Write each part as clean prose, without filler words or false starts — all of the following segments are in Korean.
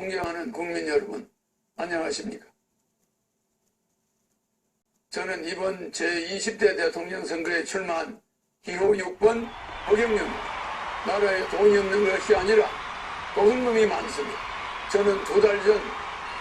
존경하는 국민 여러분, 안녕하십니까? 저는 이번 제20대 대통령 선거에 출마한 기호 6번 허경영입니다. 나라에 돈이 없는 것이 아니라 도둑 놈이 많습니다. 저는 2달 전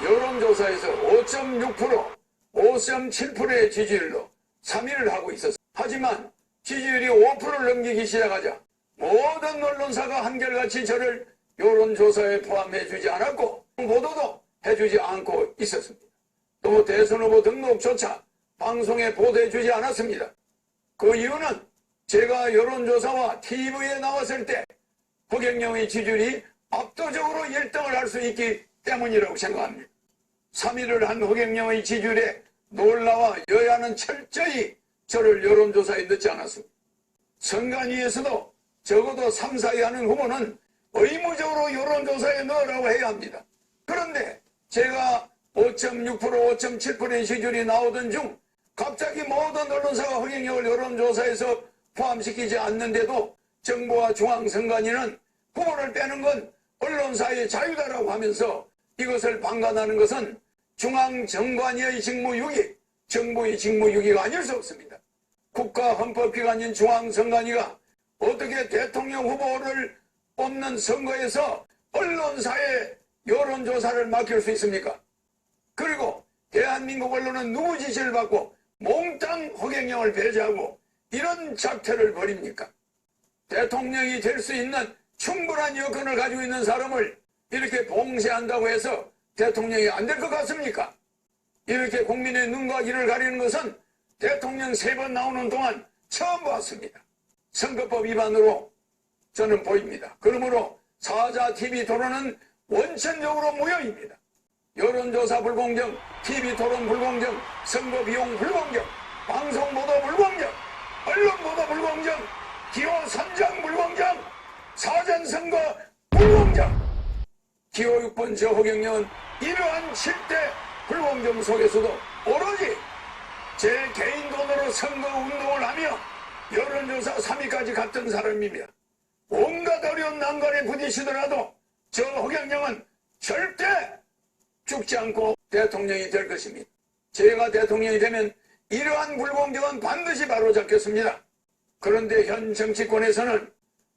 여론조사에서 5.6%, 5.7%의 지지율로 3위를 하고 있었습니다. 하지만 지지율이 5%를 넘기기 시작하자 모든 언론사가 한결같이 저를 여론조사에 포함해주지 않았고 보도도 해주지 않고 있었습니다. 또 대선 후보 등록조차 방송에 보도해주지 않았습니다. 그 이유는 제가 여론조사와 TV에 나왔을 때 허경영의 지지율이 압도적으로 1등을 할 수 있기 때문이라고 생각합니다. 3위를 한 허경영의 지지율에 놀라와 여야는 철저히 저를 여론조사에 넣지 않았습니다. 선관위에서도 적어도 3, 4위 하는 후보는 의무적으로 여론조사에 넣으라고 해야 합니다. 그런데 제가 5.6%, 5.7%의 지지율이 나오던 중 갑자기 모든 언론사가 허경영을 여론조사에서 포함시키지 않는데도 정부와 중앙선관위는 후보를 빼는 건 언론사의 자유다라고 하면서 이것을 방관하는 것은 중앙정관위의 직무유기, 정부의 직무유기가 아닐 수 없습니다. 국가헌법기관인 중앙선관위가 어떻게 대통령 후보를 뽑는 선거에서 언론사에 여론조사를 맡길 수 있습니까? 그리고 대한민국 언론은 누구 지시를 받고 몽땅 허경영을 배제하고 이런 작태를 벌입니까? 대통령이 될 수 있는 충분한 여건을 가지고 있는 사람을 이렇게 봉쇄한다고 해서 대통령이 안 될 것 같습니까? 이렇게 국민의 눈과 귀를 가리는 것은 대통령 3번 나오는 동안 처음 봤습니다. 선거법 위반으로 저는 보입니다. 그러므로 사자 TV 토론은 원천적으로 무효입니다. 여론조사 불공정, TV 토론 불공정, 선거 비용 불공정, 방송 보도 불공정, 언론 보도 불공정, 기호 선정 불공정, 사전선거 불공정. 기호 6번 저 허경영은 이러한 7대 불공정 속에서도 오로지 제 개인 돈으로 선거 운동을 하며 여론조사 3위까지 갔던 사람이며 온갖 어려운 난관에 부딪히더라도 저 허경영은 절대 죽지 않고 대통령이 될 것입니다. 제가 대통령이 되면 이러한 불공정은 반드시 바로잡겠습니다. 그런데 현 정치권에서는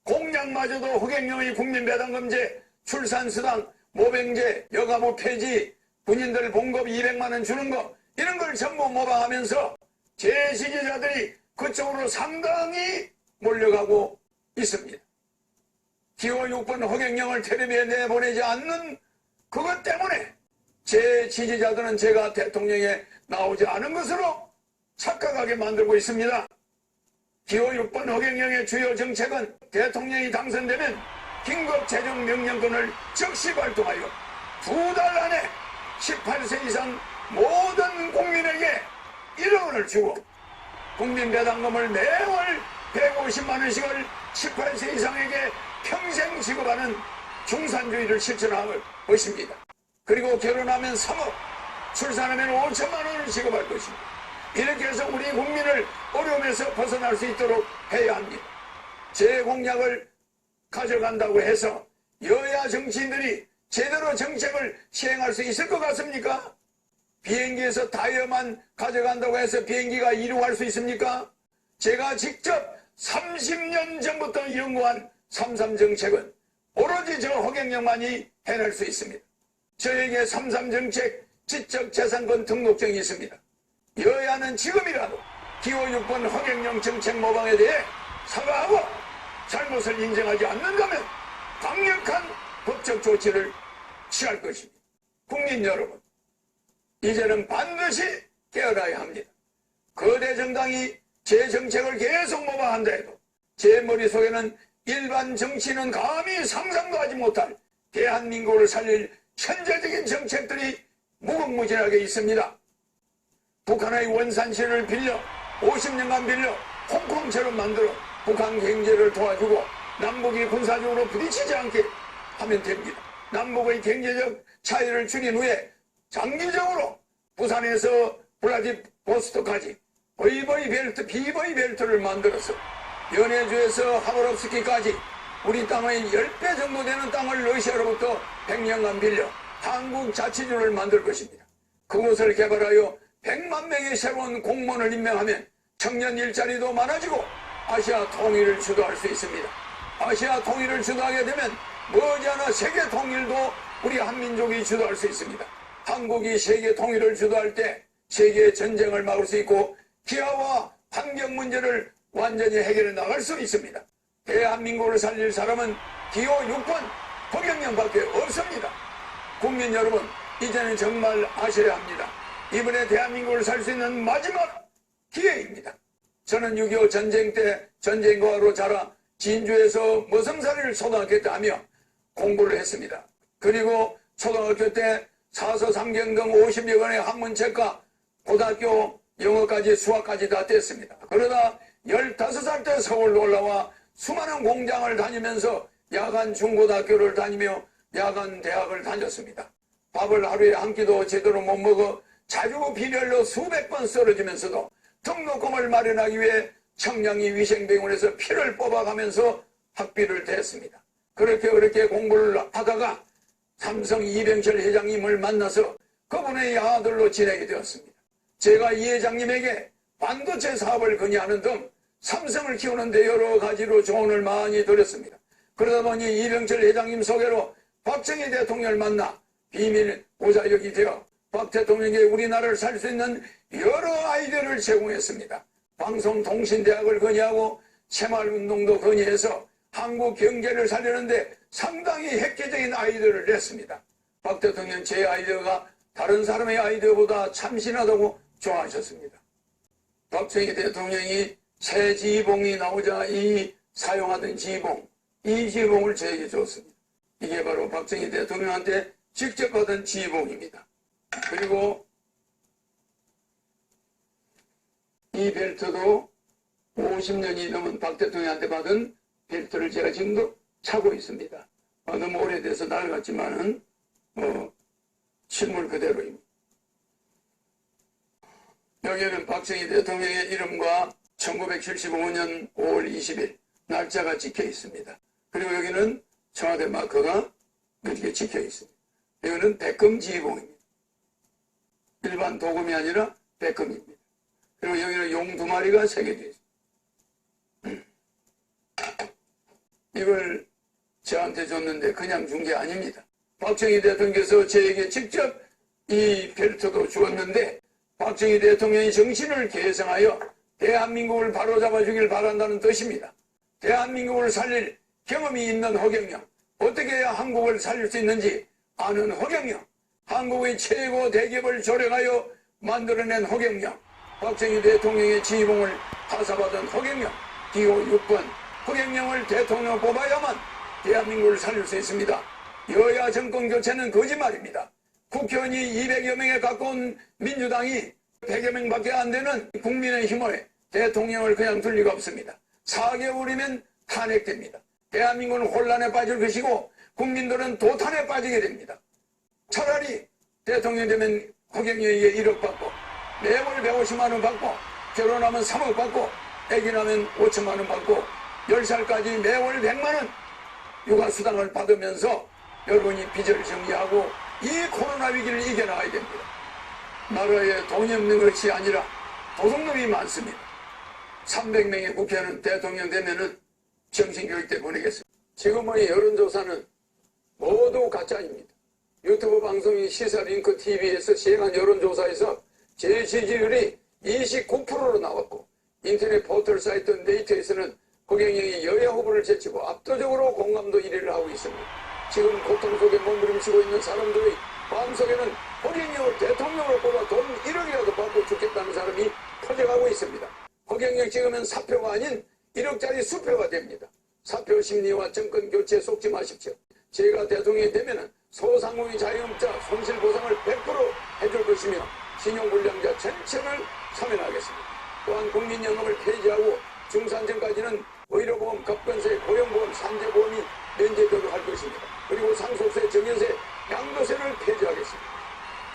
공약마저도 허경영의 국민배당금제, 출산수당, 모병제, 여가부 폐지, 군인들 봉급 200만 원 주는 거 이런 걸 전부 모방하면서 제 지지자들이 그쪽으로 상당히 몰려가고 있습니다. 기호 6번 허경영을 텔레비에 내보내지 않는 그것 때문에 제 지지자들은 제가 대통령에 나오지 않은 것으로 착각하게 만들고 있습니다. 기호 6번 허경영의 주요 정책은 대통령이 당선되면 긴급 재정 명령권을 즉시 발동하여 2달 안에 18세 이상 모든 국민에게 1억 원을 주고 국민배당금을 매월 150만 원씩을 18세 이상에게 평생 지급하는 중산주의를 실천할 것입니다. 그리고 결혼하면 3억, 출산하면 5천만 원을 지급할 것입니다. 이렇게 해서 우리 국민을 어려움에서 벗어날 수 있도록 해야 합니다. 제 공약을 가져간다고 해서 여야 정치인들이 제대로 정책을 시행할 수 있을 것 같습니까? 비행기에서 타이어만 가져간다고 해서 비행기가 이륙할 수 있습니까? 제가 직접 30년 전부터 연구한 3.3 정책은 오로지 저 허경영만이 해낼 수 있습니다. 저에게 3.3 정책 지적재산권 등록증이 있습니다. 여야는 지금이라도 기호 6번 허경영 정책 모방에 대해 사과하고 잘못을 인정하지 않는다면 강력한 법적 조치를 취할 것입니다. 국민 여러분, 이제는 반드시 깨어나야 합니다. 거대 정당이 제 정책을 계속 모방한다 해도 제 머릿속에는 일반 정치인은 감히 상상도 하지 못할 대한민국을 살릴 현재적인 정책들이 무궁무진하게 있습니다. 북한의 원산시를 빌려 50년간 빌려 홍콩처럼 만들어 북한 경제를 도와주고 남북이 군사적으로 부딪히지 않게 하면 됩니다. 남북의 경제적 차이를 줄인 후에 장기적으로 부산에서 블라디보스토크까지 버이버이 벨트, 비버이 벨트를 만들어서 연해주에서 하보rov스키까지 우리 땅의 10배 정도 되는 땅을 러시아로부터 100년간 빌려 한국자치주를 만들 것입니다. 그곳을 개발하여 100만 명의 새로운 공무원을 임명하면 청년 일자리도 많아지고 아시아 통일을 주도할 수 있습니다. 아시아 통일을 주도하게 되면 머지않아 세계 통일도 우리 한민족이 주도할 수 있습니다. 한국이 세계 통일을 주도할 때 세계 전쟁을 막을 수 있고 기아와 환경 문제를 완전히 해결해 나갈 수 있습니다. 대한민국을 살릴 사람은 기호 6번 허경영밖에 없습니다. 국민 여러분, 이제는 정말 아셔야 합니다. 이번에 대한민국을 살 수 있는 마지막 기회입니다. 저는 6.25 전쟁 때 전쟁과로 자라 진주에서 머슴살이를 초등학교 때 하며 공부를 했습니다. 그리고 초등학교 때 사서 삼경 등 50여 권의 학문책과 고등학교 영어까지 수학까지 다 뗐습니다. 그러다 15살 때 서울로 올라와 수많은 공장을 다니면서 야간 중고등학교를 다니며 야간 대학을 다녔습니다. 밥을 하루에 한 끼도 제대로 못 먹어 자주 빈혈로 수백 번 쓰러지면서도 등록금을 마련하기 위해 청량리 위생병원에서 피를 뽑아가면서 학비를 댔습니다. 그렇게 공부를 하다가 삼성 이병철 회장님을 만나서 그분의 아들로 지내게 되었습니다. 제가 이 회장님에게 반도체 사업을 건의하는 등 삼성을 키우는데 여러 가지로 조언을 많이 드렸습니다. 그러다 보니 이병철 회장님 소개로 박정희 대통령을 만나 비밀 보좌역이 되어 박 대통령에게 우리나라를 살 수 있는 여러 아이디어를 제공했습니다. 방송통신대학을 건의하고 새마을운동도 건의해서 한국 경제를 살리는데 상당히 획기적인 아이디어를 냈습니다. 박 대통령 제 아이디어가 다른 사람의 아이디어보다 참신하다고 좋아하셨습니다. 박정희 대통령이 새 지휘봉이 나오자 사용하던 지휘봉, 이 지휘봉을 저에게 줬습니다. 이게 바로 박정희 대통령한테 직접 받은 지휘봉입니다. 그리고 이 벨트도 50년이 넘은 박 대통령한테 받은 벨트를 제가 지금도 차고 있습니다. 너무 오래돼서 낡았지만은 실물 그대로입니다. 여기에는 박정희 대통령의 이름과 1975년 5월 20일 날짜가 찍혀 있습니다. 그리고 여기는 청와대 마크가 이렇게 찍혀 있습니다. 이거는 백금 지휘봉입니다. 일반 도금이 아니라 백금입니다. 그리고 여기는 용 2마리가 새겨져 있습니다. 이걸 저한테 줬는데 그냥 준 게 아닙니다. 박정희 대통령께서 저에게 직접 이 벨트도 주었는데 박정희 대통령의 정신을 계승하여 대한민국을 바로잡아 주길 바란다는 뜻입니다. 대한민국을 살릴 경험이 있는 허경영, 어떻게 해야 한국을 살릴 수 있는지 아는 허경영, 한국의 최고 대기업을 조력하여 만들어낸 허경영, 박정희 대통령의 지휘봉을 하사받은 허경영, 기호 6번 허경영을 대통령 뽑아야만 대한민국을 살릴 수 있습니다. 여야 정권 교체는 거짓말입니다. 국회의원이 200여 명에 가까운 민주당이 100여 명밖에 안 되는 국민의힘을 대통령을 그냥 둘 리가 없습니다. 4개월이면 탄핵됩니다. 대한민국은 혼란에 빠질 것이고 국민들은 도탄에 빠지게 됩니다. 차라리 대통령 되면 허경영에게 1억 받고 매월 150만 원 받고 결혼하면 3억 받고 아기 나면 5천만 원 받고 10살까지 매월 100만 원 육아수당을 받으면서 여러분이 빚을 정리하고 이 코로나 위기를 이겨나가야 됩니다. 나라에 돈이 없는 것이 아니라 도둑놈이 많습니다. 300명의 국회의원은 대통령 되면은 정신교육 때 보내겠습니다. 지금의 여론조사는 모두 가짜입니다. 유튜브 방송인 시사링크 TV에서 시행한 여론조사에서 제 지지율이 29%로 나왔고 인터넷 포털 사이트 네이트에서는 허경영이 여야 후보를 제치고 압도적으로 공감도 1위를 하고 있습니다. 지금 고통 속에 몸부림치고 있는 사람들의 마음속에는 허경영을 대통령으로 뽑아 돈 1억이라도 받고 죽겠다는 사람이 퍼져가고 있습니다. 허경영 찍으면 사표가 아닌 1억짜리 수표가 됩니다. 사표 심리와 정권 교체에 속지 마십시오. 제가 대통령이 되면 소상공인 자영업자 손실보상을 100% 해줄 것이며 신용불량자 전체를 사면하겠습니다. 또한 국민연금을 폐지하고 중산층까지는 의료보험, 급건세, 고용보험, 산재보험이 면제되도록 할 것입니다. 그리고 상속세, 증여세, 양도세를 폐지하겠습니다.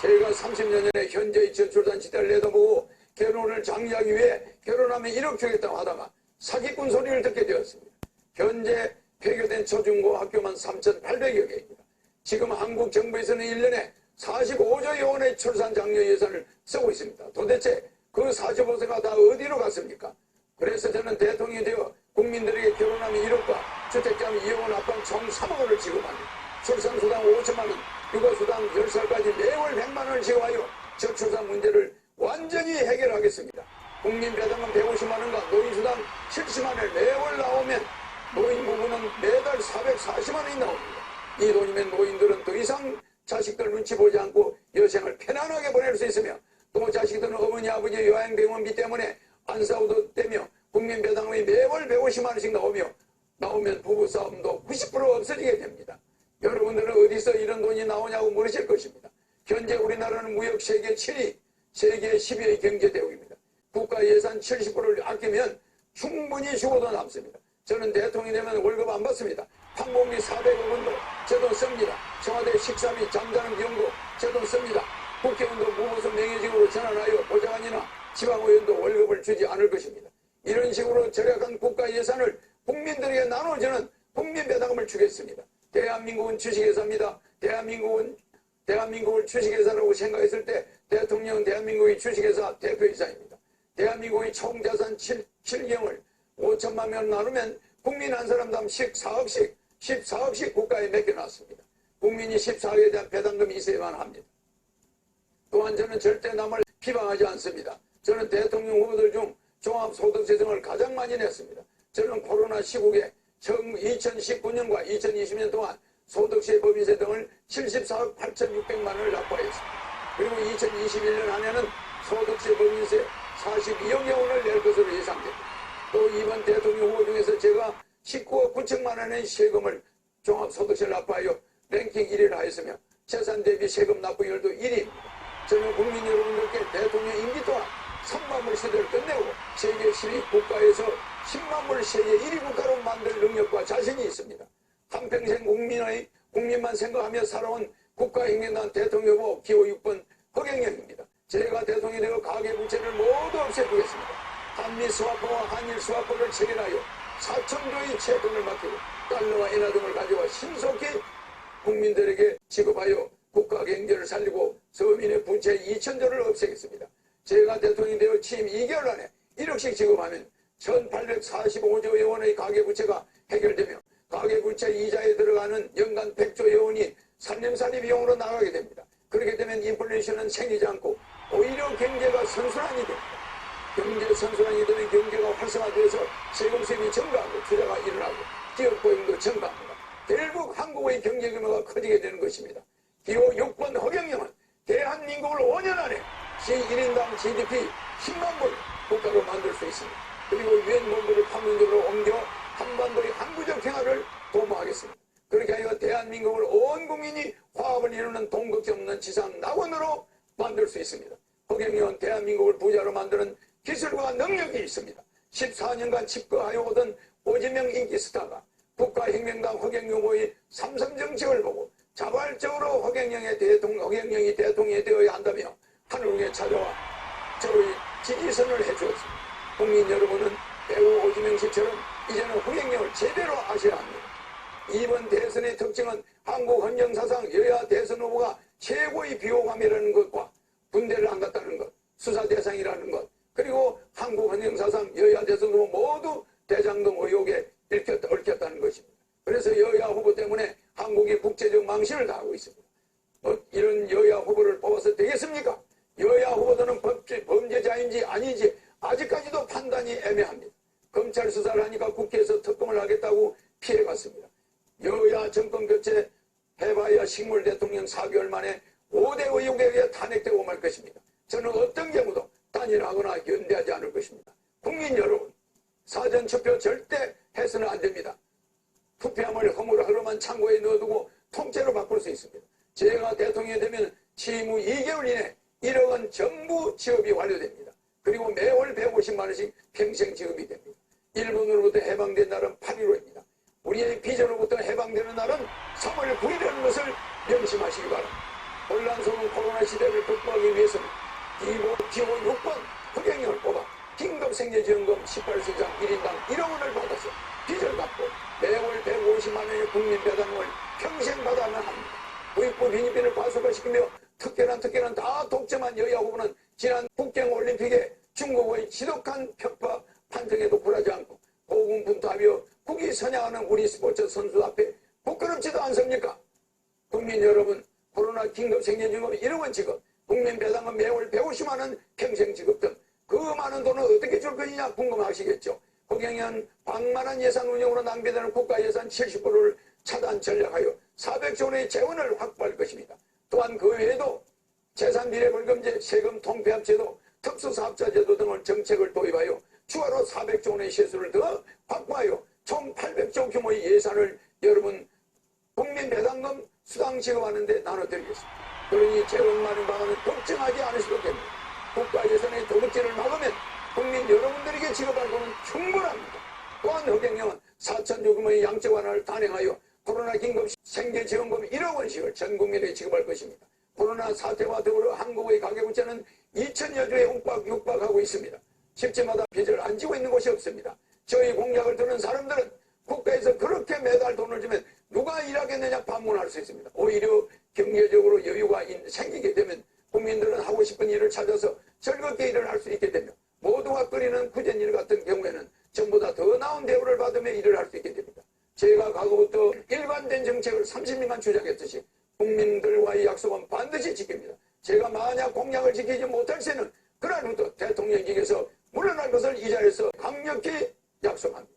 제가 30년 전에 현재의 저출산 시대를 내다보고 결혼을 장려하기 위해 결혼하면 1억 주겠다고 하다가 사기꾼 소리를 듣게 되었습니다. 현재 폐교된 초중고 학교만 3,800여 개입니다. 지금 한국 정부에서는 1년에 45조 원의 출산 장려 예산을 쓰고 있습니다. 도대체 그 45조가 다 어디로 갔습니까? 그래서 저는 대통령이 되어 국민들에게 결혼하면 1억과 주택자면 2억원 합한 총 3억 원을 지급합니다. 출산수당 5천만 원, 육아수당 10살까지 매월 100만 원을 지급하여 저출산 문제를 완전히 해결하겠습니다. 국민배당금 150만 원과 노인수당 70만 원을 매월 나오면 노인 부부는 매달 440만 원이 나옵니다. 이 돈이면 노인들은 더 이상 자식들 눈치 보지 않고 여생을 편안하게 보낼 수 있으며 또 자식들은 어머니 아버지 요양병원비 때문에 안 싸워도 되며 국민배당금이 매월 150만 원씩 나오면 부부싸움도 90% 없어지게 됩니다. 여러분들은 어디서 이런 돈이 나오냐고 물으실 것입니다. 현재 우리나라는 무역 세계 7위, 세계 10위의 경제대국입니다. 국가 예산 70%를 아끼면 충분히 죽어도 남습니다. 저는 대통령이 되면 월급 안 받습니다. 항공비 400억 원도 제 돈 씁니다. 청와대 식사비 잠자는 비용도 제 돈 씁니다. 국회의원도 무보수 명예직으로 전환하여 보좌관이나 지방의원도 월급을 주지 않을 것입니다. 이런 식으로 절약한 국가 예산을 국민들에게 나눠주는 국민배당금을 주겠습니다. 대한민국은 주식회사입니다. 대한민국을 주식회사라고 생각했을 때 대통령은 대한민국의 주식회사 대표이사입니다. 대한민국의 총자산 7경을 5천만 명 나누면 국민 한 사람당 14억씩 국가에 맡겨놨습니다. 국민이 14억에 대한 배당금이 있어야만 합니다. 또한 저는 절대 남을 비방하지 않습니다. 저는 대통령 후보들 중 종합소득세 등을 가장 많이 냈습니다. 저는 코로나 시국에 2019년과 2020년 동안 소득세, 법인세 등을 74억 8,600만 원을 납부하였습니다. 그리고 2021년 안에는 소득세, 법인세 42억 원을 낼 것으로 예상됩니다. 또 이번 대통령 후보 중에서 제가 19억 9천만 원의 세금을 종합소득세를 납부하여 랭킹 1위를 하였으며 재산 대비 세금 납부율도 1위입니다. 저는 국민 여러분들께 대통령 임기 동안 3만 불 시대를 끝내고 세계 10위 국가에서 10만 불 세계 1위 국가로 만들 능력과 자신이 있습니다. 한평생 국민만 생각하며 살아온 국가행정단 대통령 후보 기호 6번 허경영입니다. 제가 대통령이 되어 가계부채를 모두 없애주겠습니다. 한미 스와프와 한일 스와프를 체결하여 4천조의 채권을 맡기고 달러와 엔화 등을 가져와 신속히 국민들에게 지급하여 국가 경제를 살리고 서민의 부채 2천조를 없애겠습니다. 제가 대통령이 되어 취임 2개월 안에 1억씩 지급하면 1,845조 원의 가계부채가 해결되며 가계부채 이자에 들어가는 연간 100조 원이 살림살이 비용으로 나가게 됩니다. 그렇게 되면 인플레이션은 생기지 않고 오히려 경제가 선순환이 됩니다. 경제 선순환이 되면 경제가 활성화돼서 세금 수입이 증가하고 투자가 일어나고 기업 고용도 증가합니다. 결국 한국의 경제 규모가 커지게 되는 것입니다. 기호 6번 허경영은 대한민국을 5년 안에 1인당 GDP 10만 불 국가로 만들 수 있습니다. 그리고 유엔 본부를 판문점으로 옮겨 한반도의 항구적 평화를 도모하겠습니다. 그렇게 하여 대한민국을 온 국민이 화합을 이루는 동극지 없는 지상 낙원으로 만들 수 있습니다. 허경영은 대한민국을 부자로 만드는 기술과 능력이 있습니다. 14년간 집거하여 오던 오지명 인기 스타가 국가혁명당 허경영 후보의 삼성정책을 보고 자발적으로 허경영이 대통령이 되어야 한다며 하늘에 찾아와 저의 지지선을 해주었습니다. 국민 여러분은 배우 오지명 씨처럼 이제는 허경영을 제대로 아셔야 합니다. 이번 대선의 특징은 한국 헌정사상 여야 대선 후보가 최고의 비호감이라는 것과 군대를 안 갔다는 것, 수사 대상이라는 것, 그리고 한국 헌정사상 여야 대선 후보 모두 대장동 의혹에 얽혔다는 것입니다. 그래서 여야 후보 때문에 한국이 국제적 망신을 당하고 있습니다. 이런 여야 후보를 뽑아서 되겠습니까? 여야 후보들은 범죄자인지 아닌지 아직까지도 판단이 애매합니다. 검찰 수사를 하니까 국회에서 특검을 하겠다고 피해갔습니다. 여야 정권 교체 해봐야 식물 대통령 4개월 만에 5대 의혹에 의해 탄핵되고 말 것입니다. 저는 어떤 경우도 단일하거나 연대하지 않을 것입니다. 국민 여러분, 사전투표 절대 해서는 안 됩니다. 투표함을 허물허름한 창고에 넣어두고 통째로 바꿀 수 있습니다. 제가 대통령이 되면 취임 후 2개월 이내 1억 원 전부 지급이 완료됩니다. 그리고 매월 150만 원씩 평생 지급이 됩니다. 일본으로부터 해방된 날은 8.15입니다. 우리의 비전으로부터 해방되는 날은 3월 9일이라는 것을 명심하시기 바랍니다. 혼란 속은 코로나 시대를 극복하기 위해서는 기호 6번 허경영을 뽑아 긴급생계지원금 18세장 1인당 1억 원을 받아서 빚을 갚고 매월 150만 원의 국민배당금을 평생 받아야만 합니다. 도입부 비니빈을 과속화시키며 특혜란 다 독점한 여야 후보는 지난 북경올림픽에 중국의 지독한 편파 판정에도 굴하지 않고 고군분투하며 국위 선양하는 우리 스포츠 선수 앞에 부끄럽지도 않습니까? 국민 여러분, 코로나 긴급생계지급 1억 원 지급, 국민배당금 매월 150만 원 평생지급 등 그 많은 돈을 어떻게 줄 것이냐 궁금하시겠죠. 허경영 방만한 예산 운영으로 낭비되는 국가예산 70%를 차단 전략하여 400조 원의 재원을 확보할 것입니다. 또한 그 외에도 재산비례벌금제, 세금 통폐합제도, 특수사업자제도 등을 정책을 도입하여 추가로 400조 원의 세수를 더 확보하여 총 800조 규모의 예산을 여러분 국민배당금 수당 지급하는 데 나눠드리겠습니다. 그러니 재원 마련 방안은 걱정하지 않으셔도 됩니다. 국가 예산의 도둑질을 막으면 국민 여러분들에게 지급할 돈은 충분합니다. 또한 허경영은 4천 조금의 양적 완화를 단행하여 코로나 긴급 생계지원금 1억 원씩을 전 국민에 지급할 것입니다. 코로나 사태와 더불어 한국의 가계부채는 2천여 조에 육박하고 있습니다. 집집마다 빚을 안 지고 있는 곳이 없습니다. 저희 공약을 듣는 사람들은 국가에서 그렇게 매달 돈을 주면 누가 일하겠느냐 반문할 수 있습니다. 오히려 경제적으로 여유가 생기게 되면 국민들은 하고 싶은 일을 찾아서 즐겁게 일을 할 수 있게 되며 모두가 끓이는 구전일 같은 경우에는 전보다 더 나은 대우를 받으며 일을 할 수 있게 됩니다. 제가 과거부터 일관된 정책을 30년간 주장했듯이 국민들과의 약속은 반드시 지킵니다. 제가 만약 공약을 지키지 못할 새는 그날 후부터 대통령직에서 물러날 것을 이 자리에서 강력히 약속합니다.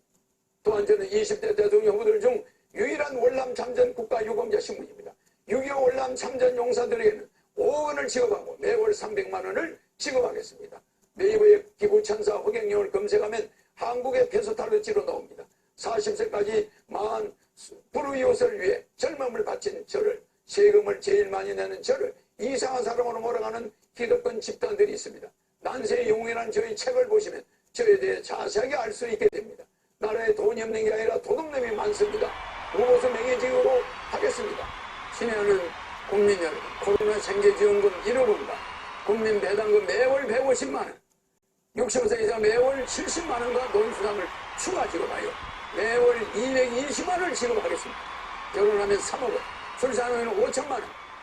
또한 저는 20대 대통령 후보들 중 유일한 월남 참전 국가유공자 신분입니다. 6.25 월남 참전 용사들에게는 5억 원을 지급하고 매월 300만 원을 지급하겠습니다. 네이버의 기부천사 허경영을 검색하면 한국의 페소탈러지로 나옵니다. 40세까지 망한 불우이웃을 위해 젊음을 바친 저를, 세금을 제일 많이 내는 저를 이상한 사람으로 몰아가는 기득권 집단들이 있습니다. 난세의 영웅이라는 저희 책을 보시면 저에 대해 자세하게 알 수 있게 됩니다. 나라에 돈이 없는 게 아니라 도둑놈이 많습니다. 무엇을 명예직으로 하겠습니다. 친애하는 국민 여러분, 코로나 생계지원금 1억 원과 국민배당금 매월 150만 원, 60세 이상 매월 70만 원과 논수당을 추가 지급하여 매월 220만 원을 지급하겠습니다. 결혼하면 3억 원, 출산하면 5천만 원,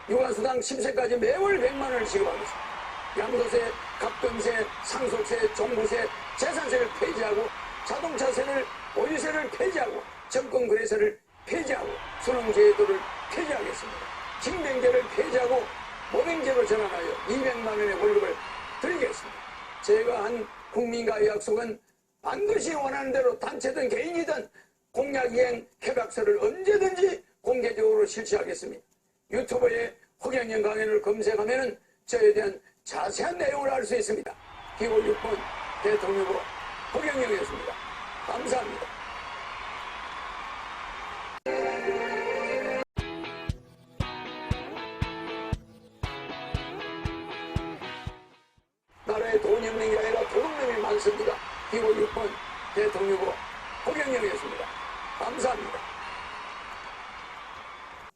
육아수당 10세까지 매월 100만 원을 지급하겠습니다. 양도세, 갑금세, 상속세, 종부세, 재산세를 폐지하고 자동차세를, 보유세를 폐지하고 정권거래세를 폐지하고 수능제도를 폐지하겠습니다. 징병제를 폐지하고 모병제로 전환하여 200만 원의 월급을 드리겠습니다. 제가 한 국민과의 약속은 반드시 원하는 대로 단체든 개인이든 공약이행 협약서를 언제든지 공개적으로 실시하겠습니다. 유튜브에 허경영 강연을 검색하면 저에 대한 자세한 내용을 알 수 있습니다. 기호 6번 대통령 후보 허경영이었습니다. 감사합니다. 나라에 돈이 없는 게 아니라 도둑놈이 많습니다. 기호 6번 대통령 후보 허경영이었습니다. 감사합니다.